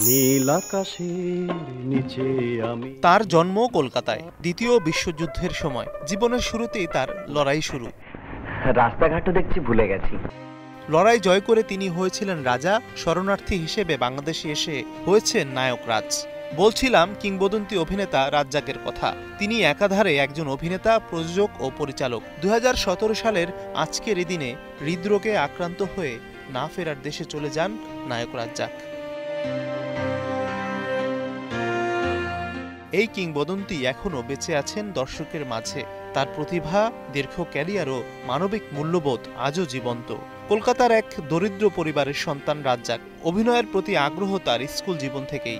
নীল আকাশের নিচে আমি। তার জন্ম কলকাতায় দ্বিতীয় বিশ্বযুদ্ধের সময়। জীবনের শুরুতেই তার লড়াই শুরু। রাস্তাঘাটও দেখছি ভুলে গেছি। লড়াই জয় করে তিনি হয়েছিলেন রাজা, শরণার্থী হিসেবে বাংলাদেশে এসে হয়েছেন নায়ক রাজ। বলছিলাম কিংবদন্তি অভিনেতা রাজ্জাকের কথা। তিনি একাধারে একজন অভিনেতা, প্রযোজক ও পরিচালক। ২০১৭ সালের আজকের এই দিনে হৃদরোগে আক্রান্ত হয়ে না ফেরার দেশে চলে যান নায়ক রাজ্জাক। এই কিংবদন্তি এখনও বেঁচে আছেন দর্শকের মাঝে। তার প্রতিভা, দীর্ঘ ক্যারিয়ার ও মানবিক মূল্যবোধ আজও জীবন্ত। কলকাতার এক দরিদ্র পরিবারের সন্তান রাজ্জাক। অভিনয়ের প্রতি আগ্রহ তার স্কুল জীবন থেকেই।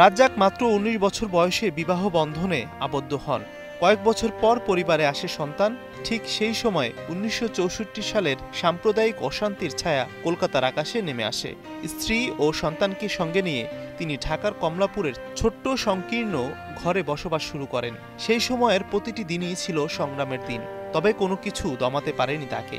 রাজ্জাক মাত্র ১৯ বছর বয়সে বিবাহ বন্ধনে আবদ্ধ হন। কয়েক বছর পর পরিবারে আসে সন্তান। ঠিক সেই সময় ১৯৬৪ সালের সাম্প্রদায়িক অশান্তির ছায়া কলকাতার আকাশে নেমে আসে। স্ত্রী ও সন্তানকে সঙ্গে নিয়ে তিনি ঢাকার কমলাপুরের ছোট্ট সংকীর্ণ ঘরে বসবাস শুরু করেন। সেই সময়ের প্রতিটি দিনই ছিল সংগ্রামের দিন, তবে কোনো কিছু দমাতে পারেনি তাকে।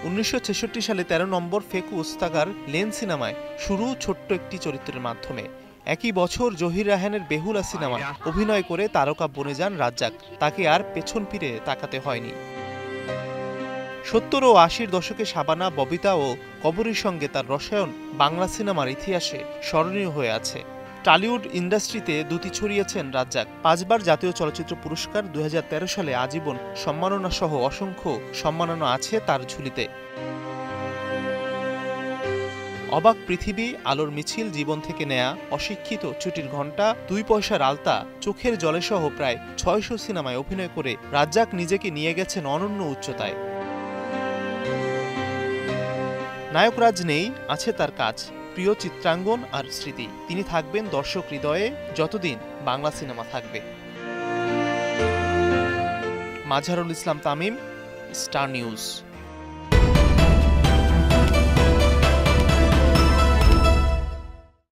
১৯৬৬ সালে ১৩ নম্বর ফেকু ওস্তাগার লেন সিনেমায় শুরু ছোট্ট একটি চরিত্রের মাধ্যমে। একই বছর জহির রায়হানের বেহুলা সিনেমায় অভিনয় করে তারকা বনে যান রাজ্জাক। তাকে আর পেছন ফিরে তাকাতে হয়নি। ৭০ ও ৮০-র দশকে শাবানা, ববিতা ও কবরীর সঙ্গে তার রসায়ন বাংলা সিনেমার ইতিহাসে স্মরণীয় হয়ে আছে। টলিউড ইন্ডাস্ট্রিতে দ্যুতি ছড়িয়েছেন রাজ্জাক। ৫ বার জাতীয় চলচ্চিত্র পুরস্কার, ২০১৩ সালে আজীবন সম্মাননা সহ অসংখ্য সম্মাননা আছে তার ঝুলিতে। অবাক পৃথিবী, আলোর মিছিল, জীবন থেকে নেয়া, অশিক্ষিত, ছুটির ঘণ্টা, ২ পয়সার আলতা, চোখের জলে সহ প্রায় ৬০০ সিনেমায় অভিনয় করে রাজ্জাক নিজেকে নিয়ে গেছেন অনন্য উচ্চতায়। নায়ক রাজ নেই, আছে তার কাজ, প্রিয় চিত্রাঙ্গন আর স্মৃতি। তিনি থাকবেন দর্শক হৃদয়ে যতদিন বাংলা সিনেমা থাকবে। মাঝহারুল ইসলাম তামিম, স্টার নিউজ।